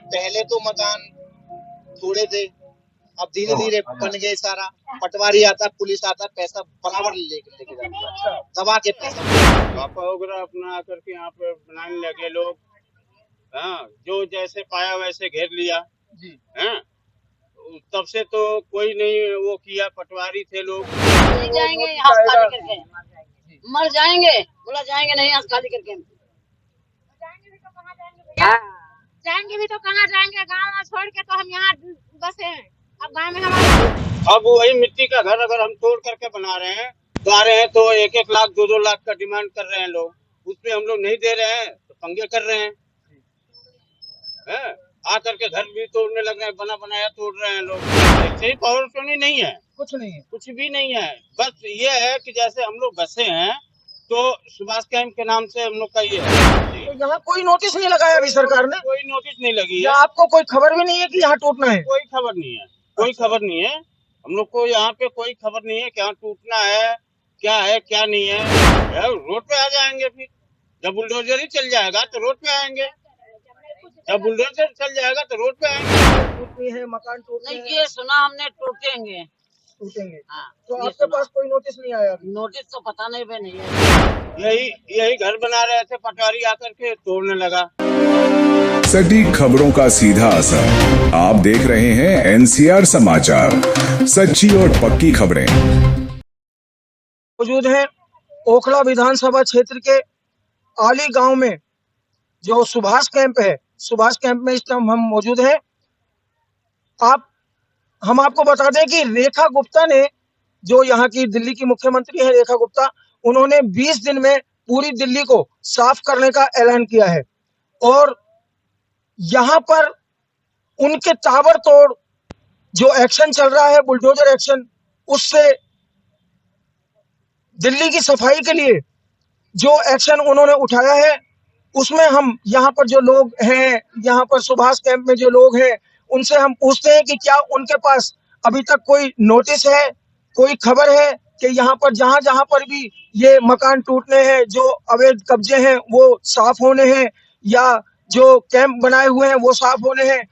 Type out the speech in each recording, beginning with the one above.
पहले तो मकान थोड़े थे, अब धीरे धीरे बन गए सारा। पटवारी आता, पुलिस आता, पैसा बराबर लेके जाता, दबा के पैसा। पापा वगैरह अपना आकर के यहाँ पे बनाने लगे लोग। हाँ, जो जैसे पाया वैसे घेर लिया जी। हाँ, तब से तो कोई नहीं वो किया, पटवारी थे लोग। नहीं जाएंगे यहाँ खाली करके, मर जाएंगे, बोला जाएंगे नहीं यहाँ खाली करके। जाएंगे भी तो कहाँ जाएंगे भैया? जाएंगे भी तो कहाँ जाएंगे? गाँव छोड़ के तो हम यहाँ बसे हैं। अब गाँव में हमारे अब वही मिट्टी का घर अगर हम तोड़ करके बना रहे हैं तो 1-1 लाख 2-2 लाख का डिमांड कर रहे हैं लोग, उसमें हम लोग नहीं दे रहे हैं तो पंगे कर रहे हैं। आकर के घर भी तोड़ने लग रहे हैं, बना बनाया तोड़ रहे हैं लोग। ऐसे ही पावर टोनी नहीं है, कुछ नहीं है, कुछ भी नहीं है। बस ये है कि जैसे हम लोग बसे हैं तो सुभाष कैंप के नाम से हम लोग का ये है। तो यहाँ कोई नोटिस नहीं लगाया अभी सरकार ने? कोई नोटिस नहीं लगी या है। आपको कोई खबर भी नहीं है कि यहाँ टूटना है? कोई खबर नहीं है, कोई खबर नहीं है। हम लोग को यहाँ पे कोई खबर नहीं है कि यहाँ टूटना है क्या नहीं है। रोड पे आ जाएंगे फिर, जब बुलडोजर ही चल जाएगा तो रोड पे आएंगे, जब बुलडोजर चल जाएगा तो रोड पे आएंगे। टूटनी है, मकान टूटने नहीं, ये सुना हमने टूटेंगे। हाँ, तो आपके पास कोई नोटिस नहीं आया? नोटिस तो पता नहीं भी नहीं है। यही घर बना रहे थे, पटवारी आकर के तोड़ने लगा। सटीक खबरों का सीधा असर। आप देख रहे हैं एनसीआर समाचार, सच्ची और पक्की खबरें। मौजूद है ओखला विधानसभा क्षेत्र के आली गांव में, जो सुभाष कैंप है। सुभाष कैंप में इस टाइम हम मौजूद हैं। हम आपको बता दें कि रेखा गुप्ता ने, जो यहाँ की दिल्ली की मुख्यमंत्री है रेखा गुप्ता, उन्होंने 20 दिन में पूरी दिल्ली को साफ करने का ऐलान किया है। और यहाँ पर उनके ताबड़तोड़ जो एक्शन चल रहा है, बुलडोजर एक्शन, उससे दिल्ली की सफाई के लिए जो एक्शन उन्होंने उठाया है, उसमें हम यहाँ पर जो लोग हैं, यहाँ पर सुभाष कैंप में जो लोग हैं, उनसे हम पूछते हैं कि क्या उनके पास अभी तक कोई नोटिस है, कोई खबर है कि यहाँ पर जहां पर भी ये मकान टूटने हैं, जो अवैध कब्जे हैं वो साफ होने हैं, या जो कैंप बनाए हुए हैं वो साफ होने हैं।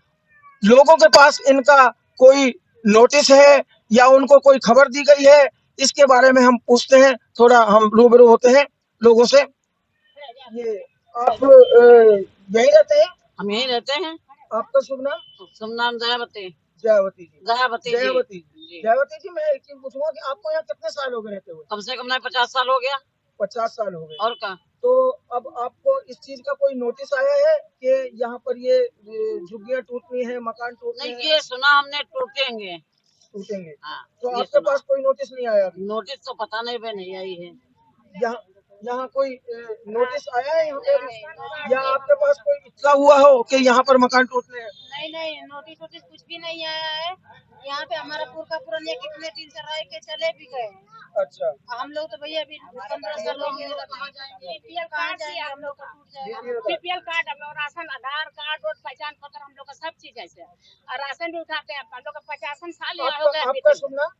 लोगों के पास इनका कोई नोटिस है या उनको कोई खबर दी गई है, इसके बारे में हम पूछते हैं। थोड़ा हम रूबरू होते हैं लोगों से। ये आप यहीं रहते हैं? हम यहीं रहते हैं। आपका शुभ नाम? शुभ नाम दयावती। जयावती जी। दयावती जी। जयावती जी, मैं एक चीज पूछूंगा कि आपको यहाँ कितने साल हो गए रहते हुए? कम से कम 50 साल हो गया। 50 साल हो गए। और क्या? तो अब आपको इस चीज का कोई नोटिस आया है कि यहाँ पर ये झुग्गियाँ टूटनी है, मकान टूटने हैं? नहीं, ये सुना हमने टूटेंगे। हाँ, तो आपके पास कोई नोटिस नहीं आया? नोटिस तो पता नहीं भी नहीं आई है। यहाँ कोई नोटिस आया है यहाँ पे, या आपके पास कोई इत्तला हुआ हो कि यहाँ पर मकान टूटने हैं? नहीं, नोटिस कुछ भी नहीं आया है। यहाँ पे हमारा पूरा ये कितने दिन से रह के चले भी गए। अच्छा, हम लोग तो भैया अभी 15 साल हो गए। बीपीएल कार्ड से हम लोग का टूट जाएगा। बीपीएल कार्ड, हम लोग राशन, आधार कार्ड और पहचान पत्र, हम लोग का सब चीज ऐसे, और राशन भी उठाते हैं। हम लोग का 55 साल हो गया। आपका शुभ नाम?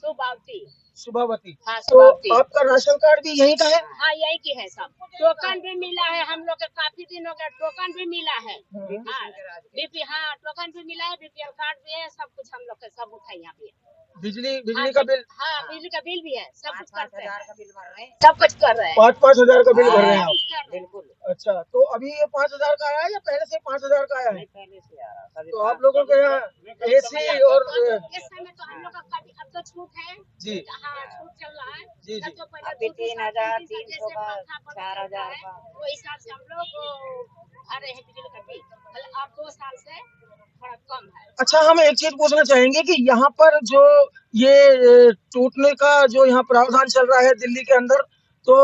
सुभावती। सुभावती। हाँ, तो आपका राशन कार्ड भी यहीं का है? हाँ, यही की है सब। टोकन भी मिला है, हम लोग के काफी दिन हो गया। टोकन भी मिला है। हाँ, टोकन भी मिला है, बीपीएल कार्ड भी है, सब कुछ हम लोग के सब उठा यहाँ पे। बिजली का बिल? हाँ, बिजली का बिल भी है, सब कुछ करते हैं। सब कुछ कर रहे हैं। 5-5 हजार का बिल भर रहे हैं आप? बिल्कुल। अच्छा, तो अभी ये 5 हजार का आया है या पहले से 5 हजार का आया है? पहले से आ रहा। तो आप लोगों के यहाँ एसी और इस समय तो हम लोग का कभी अब तो छूट है जी। हाँ, छूट चल रहा है जी। तो पहले 3,000-300 का 4,000 का, वो हिसाब से हम लोग आ रहे हैं बिजली का बिल। मतलब अब 2 साल से थोड़ा कम है। अच्छा, हम एक चीज पूछना चाहेंगे कि यहाँ पर जो ये टूटने का जो यहाँ प्रावधान चल रहा है दिल्ली के अंदर, तो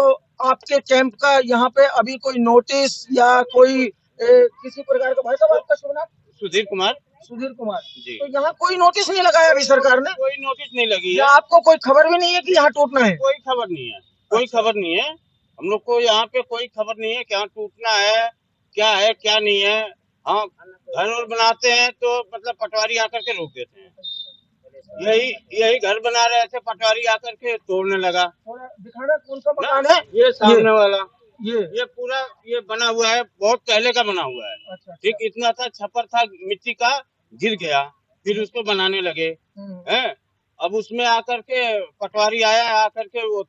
आपके कैंप का यहाँ पे अभी कोई नोटिस या कोई किसी प्रकार का? भाई साहब, आपका शुभ नाम? सुधीर कुमार। सुधीर कुमार जी। तो यहाँ कोई नोटिस नहीं लगाया अभी सरकार ने? कोई नोटिस नहीं लगी है। या आपको कोई खबर भी नहीं है कि यहाँ टूटना है? कोई खबर नहीं है, कोई खबर नहीं है। हम लोग को यहाँ पे कोई खबर नहीं है कि यहाँ टूटना है क्या नहीं है। हाँ, घर और बनाते हैं तो मतलब पटवारी आकर के रोक देते हैं। यही घर बना रहे थे, पटवारी आकर के तोड़ने लगा। दिखाना कौन सा मकान है? ये सामने वाला। ये पूरा ये बना हुआ है, बहुत पहले का बना हुआ है। अच्छा, ठीक, इतना था छप्पर था मिट्टी का, गिर गया, फिर उसको बनाने लगे हैं। अब उसमें आकर के पटवारी आया, आकर के वो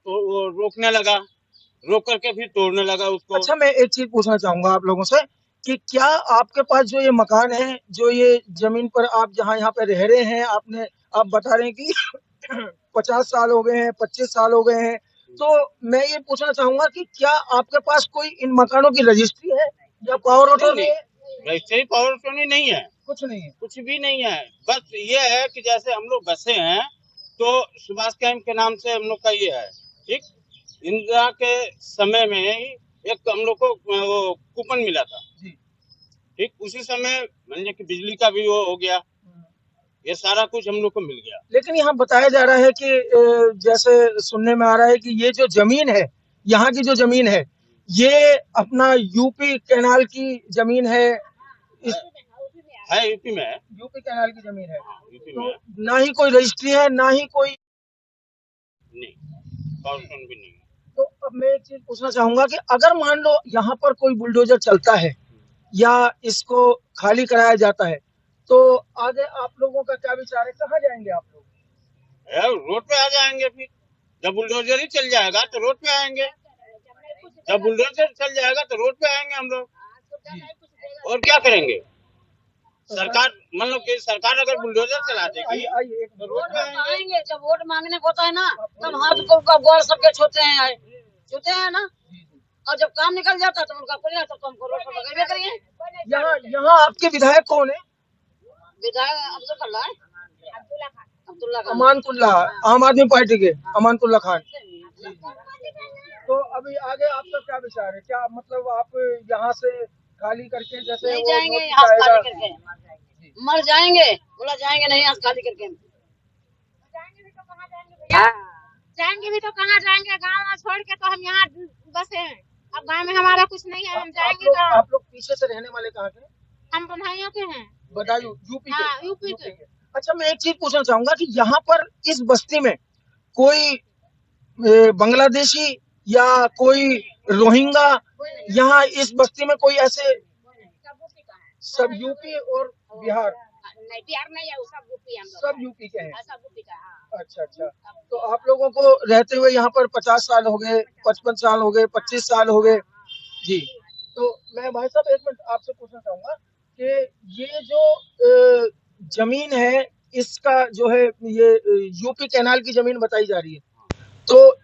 रोकने लगा, रोक करके फिर तोड़ने लगा उसको। अच्छा, मैं एक चीज पूछना चाहूंगा आप लोगों से कि क्या आपके पास जो ये मकान है, जो ये जमीन पर आप जहाँ यहाँ पे रह रहे हैं, आप बता रहे हैं कि 50 साल हो गए हैं, 25 साल हो गए हैं, तो मैं ये पूछना चाहूंगा कि क्या आपके पास कोई इन मकानों की रजिस्ट्री है या पावर ऑटोनॉमी है? रजिस्ट्री पावर ऑटोनॉमी नहीं है, कुछ नहीं है। कुछ भी नहीं है। बस ये है कि जैसे हम लोग बसे हैं तो सुभाष कैंप के नाम से हम लोग का ये है। ठीक, इंदिरा के समय में ही एक हम लोग को वो कूपन मिला था। ठीक, उसी समय मतलब कि बिजली का भी वो हो गया, ये सारा कुछ हम लोग को मिल गया। लेकिन यहाँ बताया जा रहा है कि जैसे सुनने में आ रहा है कि ये जो जमीन है, यहाँ की जो जमीन है, ये अपना यूपी कैनाल की जमीन है। यूपी में है, यूपी कैनाल की जमीन है, यूपी में है। तो ना ही कोई रजिस्ट्री है, ना ही कोई नहीं, पावर ऑटोनॉमी भी नहीं है। तो अब मैं एक चीज पूछना चाहूंगा कि अगर मान लो यहाँ पर कोई बुलडोजर चलता है या इसको खाली कराया जाता है, तो आगे आप लोगों का क्या विचार है, कहाँ जाएंगे आप लोग? रोड पे आ जाएंगे फिर, जब बुलडोजर ही चल जाएगा तो रोड पे आएंगे। जब बुलडोजर चल जाएगा तो रोड पे आएंगे हम लोग, और क्या करेंगे। सरकार मतलब कि सरकार अगर बुलडोजर चला देगी तो रोड पे आएंगे। जब वोट मांगने को होता है ना, तब हाथ को गोर सबके छूते हैं ना, और जब काम निकल जाता है तो उनका खुल जाता, तो हमको रोड पर लगाइए करिए। यहाँ आपके विधायक कौन है? विधायक अब्दुल्ला खान, अमानतुल्ला, आम आदमी पार्टी के अमानतुल्ला खान। तो अभी आगे आपका क्या विचार है? क्या मतलब आप यहाँ से खाली करके जैसे नहीं वो जाएंगे, नोटिस यहाँ आएगा, खाली करके मर जाएंगे, बोला जाएंगे नहीं, यहाँ खाली करके जाएंगे भी तो कहाँ जाएंगे, गाँव छोड़ के तो हम यहाँ बसे हैं। अब गाँव में हमारा कुछ नहीं है, हम जाएंगे तो। आप लोग पीछे से रहने वाले कहाँ के? हम बधाइयों के हैं, बदायूं, यूपी के। हाँ, यूपी के। अच्छा, मैं एक चीज पूछना चाहूंगा कि यहाँ पर इस बस्ती में कोई बांग्लादेशी या कोई रोहिंगा, यहाँ इस बस्ती में कोई ऐसे? सब यूपी और बिहार? नहीं, बिहार नहीं है, सब यूपी हम लोग, सब यूपी के हैं। सब यूपी का। हाँ। अच्छा अच्छा, तो आप लोगों को रहते हुए यहाँ पर 50 साल हो गए, 55 साल हो गए, 25 साल हो गए जी। तो मैं भाई साहब एक मिनट आपसे पूछना चाहूंगा कि ये जो जमीन है, इसका जो है ये यूपी कैनाल की जमीन बताई जा रही है, तो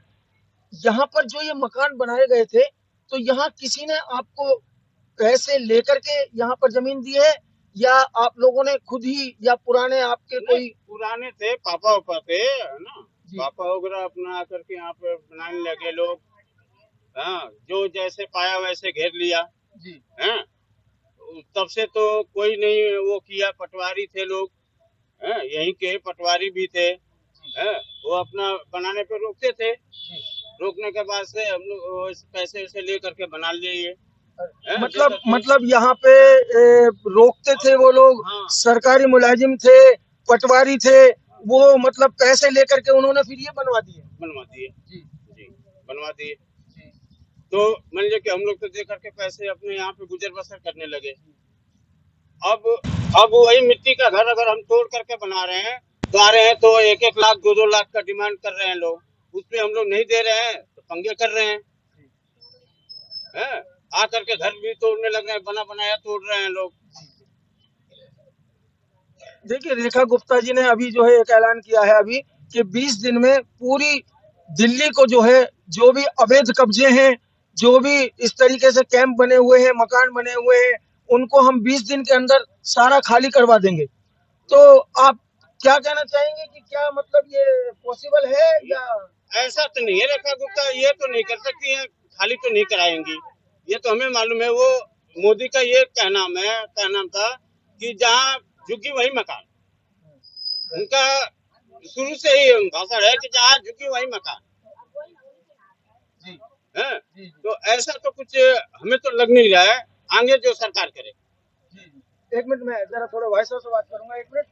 यहाँ पर जो ये मकान बनाए गए थे, तो यहाँ किसी ने आपको पैसे लेकर के यहाँ पर जमीन दी है या आप लोगों ने खुद ही, या पुराने आपके कोई? पुराने थे, पापा उपा थे, है ना, पापा वगैरह अपना आकर के यहाँ पे बनाने लगे लोग। हाँ, जो जैसे पाया वैसे घेर लिया जी। हैं, तब से तो कोई नहीं वो किया, पटवारी थे लोग, हैं, यहीं के पटवारी भी थे, हैं, वो अपना बनाने पे रोकते थे, रोकने के बाद से हम लोग पैसे वैसे ले करके बना लिए। मतलब यहाँ पे रोकते थे वो लोग? हाँ। सरकारी मुलाजिम थे, पटवारी थे, वो मतलब पैसे लेकर के उन्होंने फिर ये बनवा दिए जी, बनवा दिए। तो मान लीजिए कि हम लोग तो दे करके पैसे अपने यहाँ पे गुजर बसर करने लगे। अब वही मिट्टी का घर अगर हम तोड़ करके बना रहे हैं तो आ रहे हैं तो 1-1 लाख 2-2 लाख का डिमांड कर रहे हैं लोग, उसमें हम लोग नहीं दे रहे हैं तो पंगे कर रहे हैं, आकर के घर भी तोड़ने लग रहे हैं, बना बनाया तोड़ रहे हैं लोग। देखिए, रेखा गुप्ता जी ने अभी जो है एक ऐलान किया है अभी कि 20 दिन में पूरी दिल्ली को जो है, जो भी अवैध कब्जे हैं, जो भी इस तरीके से कैंप बने हुए हैं, मकान बने हुए हैं, उनको हम 20 दिन के अंदर सारा खाली करवा देंगे। तो आप क्या कहना चाहेंगे कि क्या मतलब ये पॉसिबल है या? ऐसा तो नहीं है रेखा गुप्ता, ये तो नहीं कर सकती है, खाली तो नहीं कराएंगी, ये तो हमें मालूम है। वो मोदी का ये कहना था कि जहाँ झुकी वही मकान, उनका शुरू से ही भाषण है कि जहाँ झुकी वही मकान है। तो ऐसा तो कुछ हमें तो लग नहीं रहा है, आगे जो सरकार करे। एक मिनट में जरा थोड़ा भाई साहब से बात करूंगा, एक मिनट।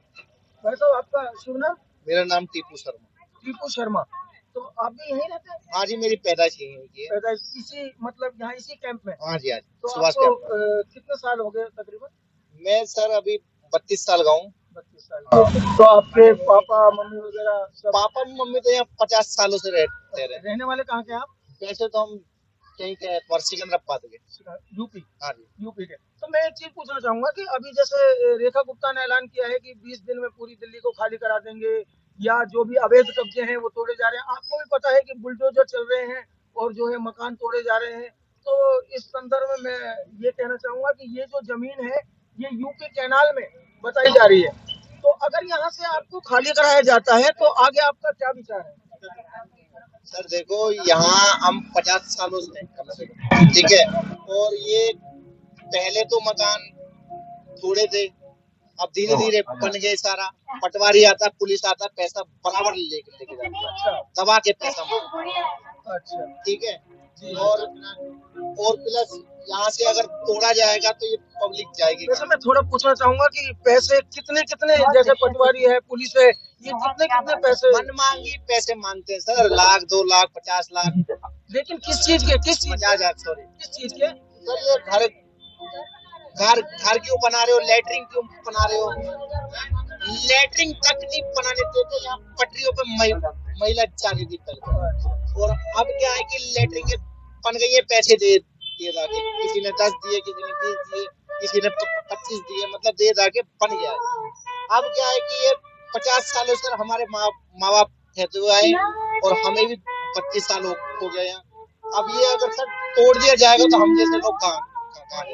भाई साहब, आपका शुभ नाम? मेरा नाम टीपू शर्मा। टीपू शर्मा, तो आप भी यहीं रहते हैं? हाँ जी, मेरी पैदाइश यहीं की है। पैदा इसी मतलब यहाँ इसी कैंप में? हाँ जी, हाँ जी, तो सुभाष आपको कैंप। कितने साल हो गए तकरीबन? मैं सर अभी 32 साल का हूँ। 32 साल। तो आपके पापा मम्मी वगैरह सब पापा मम्मी तो यहाँ 50 सालों से रहते रहे। रहने वाले कहाँ के हैं आप? वैसे तो हम कहीं के सिकंदराबाद के। यूपी? हाँ जी। यूपी के। तो मैं एक चीज पूछना चाहूंगा कि अभी जैसे रेखा गुप्ता ने ऐलान किया है कि 20 दिन में पूरी दिल्ली को खाली करा देंगे, या जो भी अवैध कब्जे हैं वो तोड़े जा रहे हैं। आपको भी पता है कि बुलडोजर चल रहे हैं और जो है मकान तोड़े जा रहे हैं। तो इस संदर्भ में मैं ये कहना चाहूंगा कि ये जो जमीन है ये यूपी कैनाल में बताई जा रही है, तो अगर यहाँ से आपको खाली कराया जाता है तो आगे आपका क्या विचार है? सर देखो, यहाँ हम 50 सालों से हैं कम से कम, ठीक है, और ये पहले तो मकान थोड़े थे, अब धीरे धीरे बन गए सारा। पटवारी आता, पुलिस आता, पैसा बराबर लेके जाता है, दबा के पैसा मांगता। अच्छा, ठीक है। और प्लस यहाँ से अगर तोड़ा जाएगा तो ये पब्लिक जाएगी। वैसे मैं थोड़ा पूछना चाहूंगा कि पैसे कितने कितने, जैसे पटवारी है, पुलिस है, ये कितने कितने पैसे मनमांगी पैसे मांगते हैं सर, 1 लाख 2 लाख 50 लाख। लेकिन किस चीज के? किस चीज 50,000 सॉरी, किस चीज के? सर ये घर क्यों बना रहे हो, लेटरिन क्यों बना रहे हो? लेटरिन तक नहीं बनाने देते यहाँ पटरियों पे महिला जाने दी पहले। और अब क्या है कि लेटरिन बन गई है, पैसे दे दिए जाके, किसी ने 10 दिए, किसी ने 20 दिए, किसी ने 25 दिए, मतलब दे जाके बन गया है। अब क्या है कि ये 50 सालों से हमारे माँ बाप रहते हुए आए और हमें भी 25 साल हो गए हैं। अब ये अगर सर तोड़ दिया जाएगा तो हम जैसे लोग कहाँ?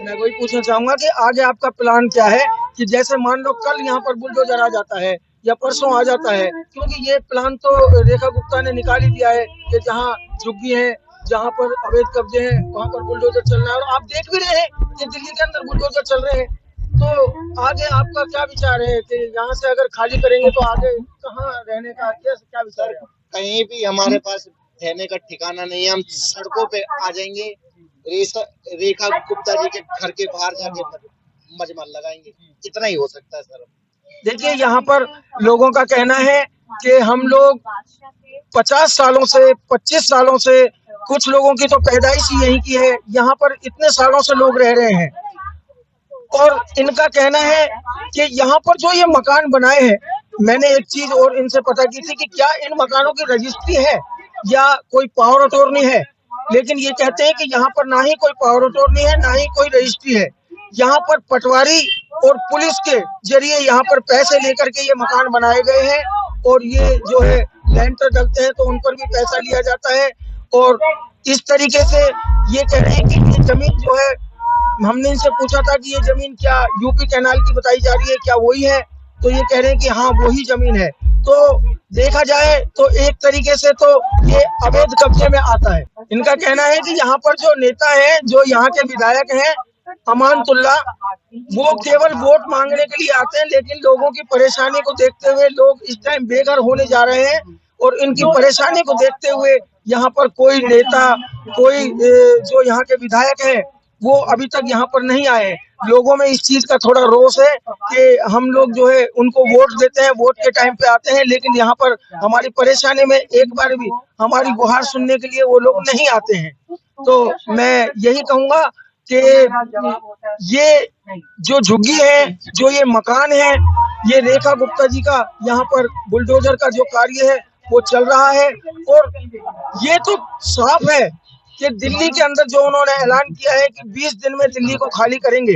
मैं वही पूछना चाहूंगा कि आगे आपका प्लान क्या है, कि जैसे मान लो कल यहाँ पर बुलडोजर आ जाता है या परसों आ जाता है, क्योंकि ये प्लान तो रेखा गुप्ता ने निकाल ही दिया है कि जहाँ झुग्गी है, जहाँ पर अवैध कब्जे हैं, वहाँ पर बुलडोजर चल रहा है, और आप देख भी रहे हैं कि दिल्ली के अंदर बुलडोजर चल रहे हैं। तो आगे आपका क्या विचार है कि यहाँ से अगर खाली करेंगे तो आगे कहाँ रहने का क्या विचार है? कहीं भी हमारे पास रहने का ठिकाना नहीं है, हम सड़कों पे आ जाएंगे, रेखा गुप्ता जी के घर के बाहर जाके मजमा लगाएंगे। इतना ही हो सकता है सर। देखिए, यहाँ पर लोगों का कहना है कि हम लोग 50 सालों से 25 सालों से, कुछ लोगों की तो पैदाइश ही यहीं की है, यहाँ पर इतने सालों से लोग रह रहे हैं, और इनका कहना है कि यहाँ पर जो ये मकान बनाए हैं, मैंने एक चीज और इनसे पता की थी कि क्या इन मकानों की रजिस्ट्री है या कोई पावर अटॉर्नी है, लेकिन ये कहते हैं कि यहाँ पर ना ही कोई पावर अटॉर्नी है, ना ही कोई रजिस्ट्री है। यहाँ पर पटवारी और पुलिस के जरिए यहाँ पर पैसे लेकर के ये मकान बनाए गए हैं, और ये जो है लेंटर डलते हैं तो उन पर भी पैसा लिया जाता है। और इस तरीके से ये कह रहे हैं कि ये जमीन जो है, हमने इनसे पूछा था कि ये जमीन क्या यूपी कैनाल की बताई जा रही है, क्या वही है? तो ये कह रहे हैं कि हाँ वही जमीन है। तो देखा जाए तो एक तरीके से तो ये अवैध कब्जे में आता है। इनका कहना है कि यहाँ पर जो नेता है, जो यहाँ के विधायक हैं अमानतुल्लाह, वो केवल वोट मांगने के लिए आते हैं, लेकिन लोगों की परेशानी को देखते हुए लोग इस टाइम बेघर होने जा रहे हैं, और इनकी परेशानी को देखते हुए यहाँ पर कोई नेता, कोई जो यहाँ के विधायक है, वो अभी तक यहाँ पर नहीं आए। लोगों में इस चीज का थोड़ा रोष है कि हम लोग जो है उनको वोट देते हैं, वोट के टाइम पे आते हैं, लेकिन यहाँ पर हमारी परेशानी में एक बार भी हमारी गुहार सुनने के लिए वो लोग नहीं आते हैं। तो मैं यही कहूंगा कि ये जो झुग्गी है, जो ये मकान है, ये रेखा गुप्ता जी का यहाँ पर बुलडोजर का जो कार्य है वो चल रहा है, और ये तो साफ है कि दिल्ली के अंदर जो उन्होंने ऐलान किया है कि 20 दिन में दिल्ली को खाली करेंगे,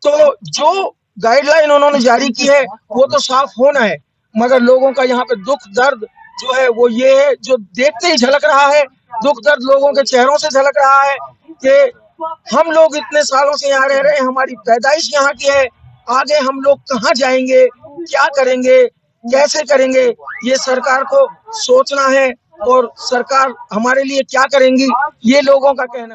तो जो गाइडलाइन उन्होंने जारी की है वो तो साफ होना है, मगर लोगों का यहाँ पे दुख दर्द जो है वो ये है, जो देखते ही झलक रहा है, दुख दर्द लोगों के चेहरों से झलक रहा है कि हम लोग इतने सालों से यहाँ रह रहे हैं, हमारी पैदाइश यहाँ की है, आगे हम लोग कहाँ जाएंगे, क्या करेंगे, कैसे करेंगे, ये सरकार को सोचना है, और सरकार हमारे लिए क्या करेंगी, ये लोगों का कहना है।